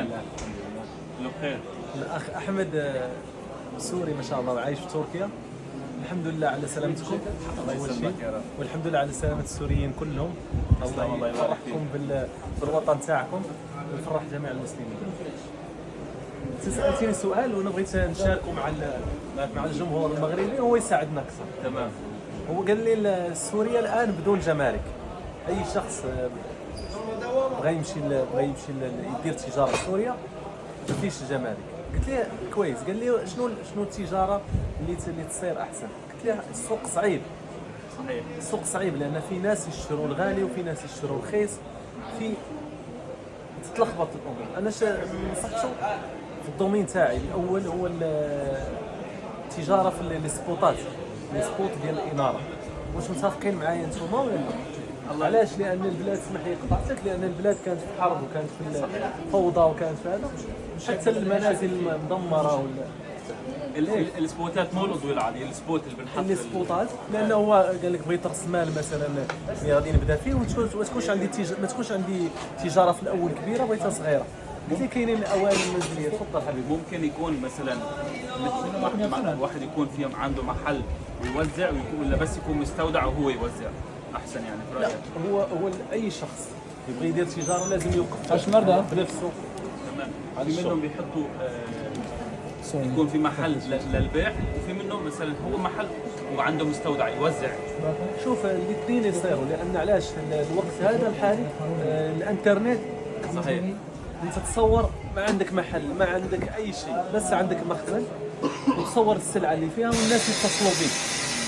لله كله بخير. الأخ أحمد سوري ما شاء الله وعايش في تركيا. الحمد لله على سلامتكم الله يسلمك يا رب. والحمد لله على سلامة السوريين كلهم. الله يفرحكم بالوطن تاعكم ويفرح جميع المسلمين. سألتني سؤال وانا بغيت نشاركه مع الجمهور المغربي وهو يساعدنا اكثر. تمام. هو قال لي سوريا الان بدون جمارك. اي شخص بغى يمشي يدير تجاره في سوريا ما فيش جمارك. قلت له كويس. قال لي شنو التجاره اللي تصير احسن؟ قلت له السوق صعيب. صحيح. السوق صعيب لان في ناس يشتروا الغالي وفي ناس يشتروا الرخيص. تتلخبط الامور. انا نصحته في الدومين تاعي الاول هو التجاره في السبوتات، السبوت ديال الاناره. واش متفقين معايا نتوما ولا لا؟ علاش؟ لان البلاد سمح لي قطعتك، لان البلاد كانت في حرب وكانت في فوضى وكانت في هذا، حتى المنازل مدمره ولا السبوتات مو الأضوية العادية، السبوت اللي بنحط السبوتات. لانه هو قال لك بغيت راس مال مثلا اللي غادي نبدا فيه ما تكونش عندي تجاره في الاول كبيره، بغيتها صغيره. قلت لي كاينين الاواني المنزليه. تفضل حبيبي. ممكن يكون مثلا واحد يكون في عنده محل ويوزع ولا بس يكون مستودع وهو يوزع احسن يعني في لا، رايك؟ هو اي شخص يبغى يدير تجاره لازم يوقف بنفسه. تمام. في منهم بيحطوا يكون في محل للبيع، وفي منهم مثلا هو محل وعنده مستودع يوزع. شوف الاثنين يصيروا، لان علاش الوقت هذا الحالي الانترنت. صحيح. انت تصور ما عندك محل، ما عندك اي شيء، بس عندك مخزن وتصور السلعه اللي فيها والناس يتصلوا بك.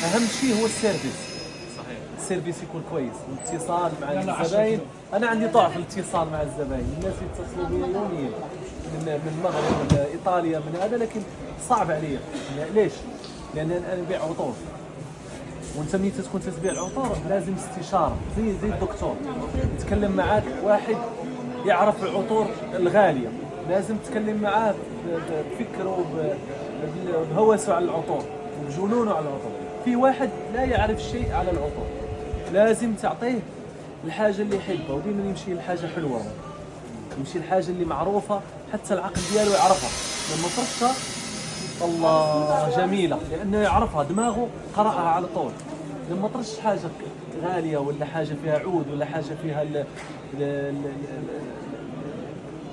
اهم شيء هو السيرفيس. صحيح. السيرفيس يكون كويس، الاتصال مع الزباين. انا عندي ضعف الاتصال مع الزباين، الناس يتصلوا بي يوميا من المغرب من ايطاليا من هذا، لكن صعب عليا. ليش؟ لان انا نبيع عطور، وانت ملي تكون تبيع العطور لازم استشاره زي الدكتور. يتكلم معاك واحد يعرف العطور الغاليه، لازم تتكلم معاه بفكره بهوسه على العطور وبجنونه على العطور. في واحد لا يعرف شيء على العطور، لازم تعطيه الحاجه اللي يحبها، وديما يمشي للحاجه حلوه، يمشي للحاجه اللي معروفه حتى العقل ديالو يعرفها. لما فرشها الله جميله لانه يعرفها، دماغه قرأها على طول. لما ترش حاجه غاليه ولا حاجه فيها عود ولا حاجه فيها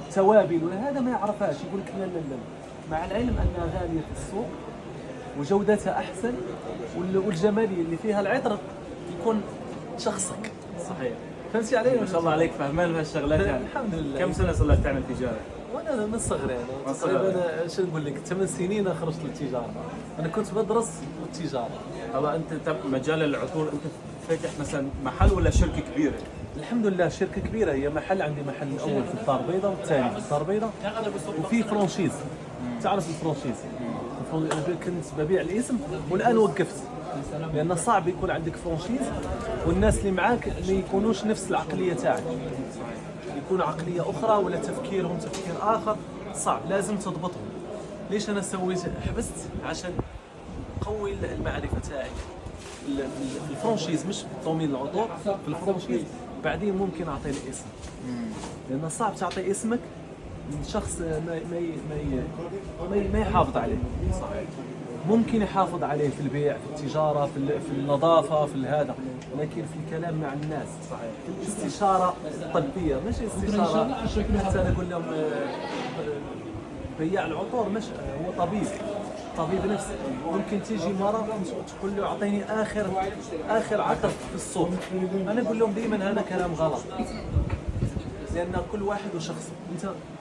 التوابل ولا هذا ما يعرفهاش، يقول لك لا لا لا، مع العلم انها غاليه في السوق وجودتها احسن والجماليه اللي فيها العطر يكون شخصك. صحيح. فهمتي علي؟ ما شاء الله عليك فهمان بهالشغلات يعني. الحمد لله. كم سنه صار لك تعمل تجاره؟ وانا من صغري انا تقريبا شو نقول لك 8 سنين خرجت للتجاره. انا كنت بدرس التجاره. طبعا انت مجال العطور انت فاتح مثلا محل ولا شركه كبيره؟ الحمد لله شركه كبيره. هي محل، عندي محل الاول في الدار البيضاء والثاني في الدار البيضاء، وفي فرانشيز. تعرف الفرانشيز؟ كنت ببيع الاسم والان وقفت، لان صعب يكون عندك فرانشيز والناس اللي معاك ما يكونوش نفس العقليه تاعك، يكون عقليه اخرى ولا تفكيرهم تفكير اخر. صعب، لازم تضبطهم. ليش انا سويت حبست؟ عشان قوي المعرفه تاعي في الفرانشيز، مش في دومين العطور، في الفرانشيز. بعدين ممكن اعطيه الاسم، لان صعب تعطي اسمك لشخص ما يحافظ عليه. صحيح. ممكن يحافظ عليه في البيع، في التجاره، في النظافه، في هذا، لكن في الكلام مع الناس. صحيح. الاستشاره الطبيه ماشي استشاره حتى انا اقول لهم بياع العطور مش هو طبيب نفسي. ممكن تيجي مرة تقول له اعطيني اخر عطر في الصوت. انا اقول لهم دائما هذا كلام غلط، لان كل واحد وشخص.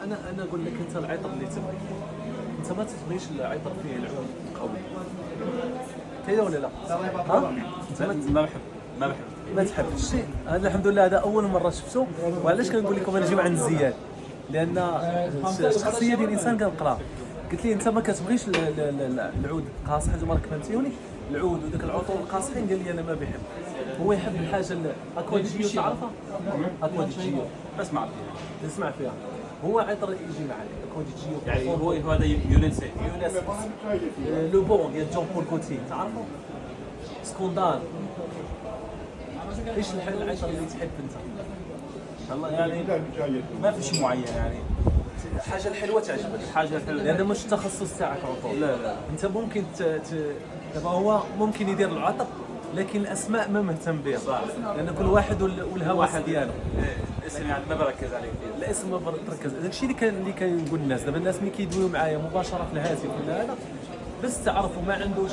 انا اقول لك انت العطر اللي تبغي، انت ما تبغيش العطر فيه العود قوي كذا ولا لا؟ ها؟ انت ما بحب ما تحب الشيء هذا. الحمد لله هذا اول مره شفته. وعلاش كنقول لكم انا نجيب عند الزياد؟ لان الشخصيه ديال الانسان كنقرا. قلت لي انت ما كتبغيش العود قاصح، انتم راك فهمتوني، العود وداك العطور القاصحين. قال لي انا ما بحب، هو يحب الحاجه اكوا دي جيو. تعرفها؟ اكوا دي جيو اسمع فيها. هو عطر يجي معك اكوا دي جيو يعني هو هذا يونسي لو بون ديال جون بول كوتي. تعرفوا سكوندان؟ ايش العطر اللي تحب انت؟ والله يعني ما في شيء معين يعني. الحاجه الحلوه تعجبك، الحاجه الحلوه لان مش التخصص تاعك عطور. لا انت ممكن دابا هو ممكن يدير العطر، لكن الاسماء ما مهتم بها، صح. لان كل واحد والهوس ديالو. الاسم يعني ما بركز عليه كثير. الاسم ما بركز، داكشي اللي كنقول للناس دابا. الناس ملي كيدويو معايا مباشره في الهاتف ولا هذا، بس تعرفوا ما عندوش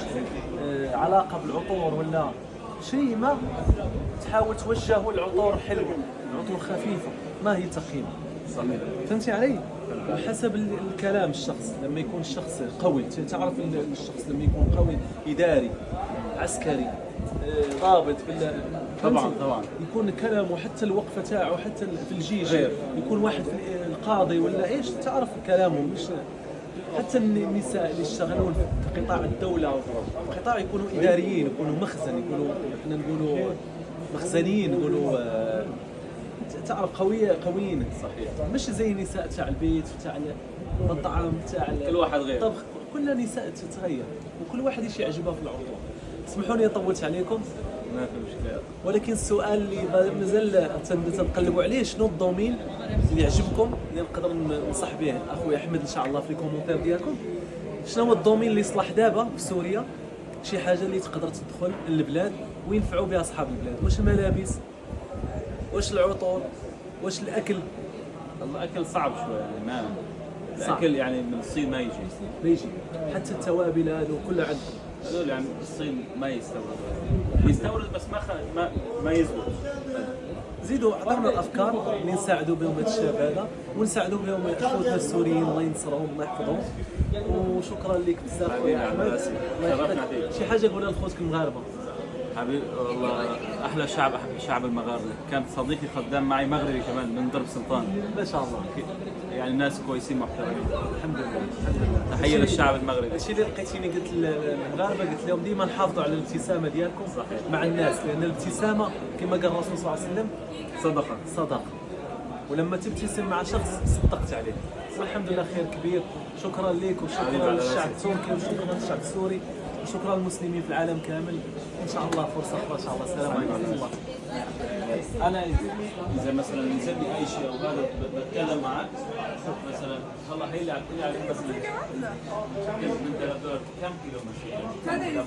علاقه بالعطور ولا شيء، ما تحاول توجهوا العطور حلوه، العطور خفيفه، ما هي ثقيله. صحيح. فهمتي علي؟ وحسب الكلام الشخص، لما يكون الشخص قوي تعرف الشخص لما يكون قوي، اداري، عسكري، ضابط طبعا يكون كلامه حتى الوقفه تاعو حتى في الجيش غير. يكون واحد في القاضي ولا ايش، تعرف كلامه. مش حتى النساء اللي يشتغلون في قطاع الدوله او قطاع يكونوا اداريين، يكونوا مخزن، يكونوا احنا نقولوا مخزنيين، نقولوا تعرف قويين. صحيح. مش زي النساء تاع البيت تاع الطعام تاع كل واحد غير. الطبخ، كل نساء تتغير وكل واحد ايش يعجبها في العطور. اسمحوا لي طولت عليكم، ما في مشكله. ولكن السؤال اللي مازال تنقلبوا عليه، شنو الدومين اللي يعجبكم اللي نقدر ننصح به اخويا احمد ان شاء الله في الكومنتير ديالكم؟ شنو هو الدومين اللي يصلح دابا في سوريا، شي حاجه اللي تقدر تدخل للبلاد وينفعوا بها اصحاب البلاد؟ واش الملابس، واش العطور، واش الاكل؟ الاكل صعب شوي يعني، ما صعب. الاكل يعني من الصين ما يجي. ما يجي، حتى التوابل هذو كلها عندهم. هذول يعني الصين ما يستورد بس ما يزبط. زيدوا اعطونا الافكار اللي نساعدوا بهم هذا الشباب هذا، ونساعدوا بهم اخوتنا السوريين، الله ينصرهم الله يحفظهم. وشكرا لك بزاف حبيبي اخويا احمد، عباسي. الله شرفنا يحفظك. فيك. شي حاجه قولها لاخوتك المغاربه. حبيبي والله احلى شعب، احب الشعب المغاربي. كان صديقي خدام معي مغربي كمان من درب سلطان، ما شاء الله، يعني ناس كويسين محترمين. الحمد لله الحمد لله. تحيه للشعب المغربي. الشيء اللي لقيتيني قلت للمغاربه، قلت لهم ديما نحافظوا على الابتسامه ديالكم صحيح. مع الناس، لان الابتسامه كما قال الرسول صلى الله عليه وسلم صدقه، ولما تبتسم مع شخص صدقت عليه. والحمد لله خير كبير. شكرا لك وشكرا للشعب التركي وشكرا للشعب السوري وشكرا للمسلمين في العالم كامل. ان شاء الله فرصه اخرى ان شاء الله. السلام عليكم ورحمه الله. انا اذا مثلا نزل لي اي شيء او هذا بتكلم معك مثلا، والله هي اللي عليك مثلا كم كيلو ماشي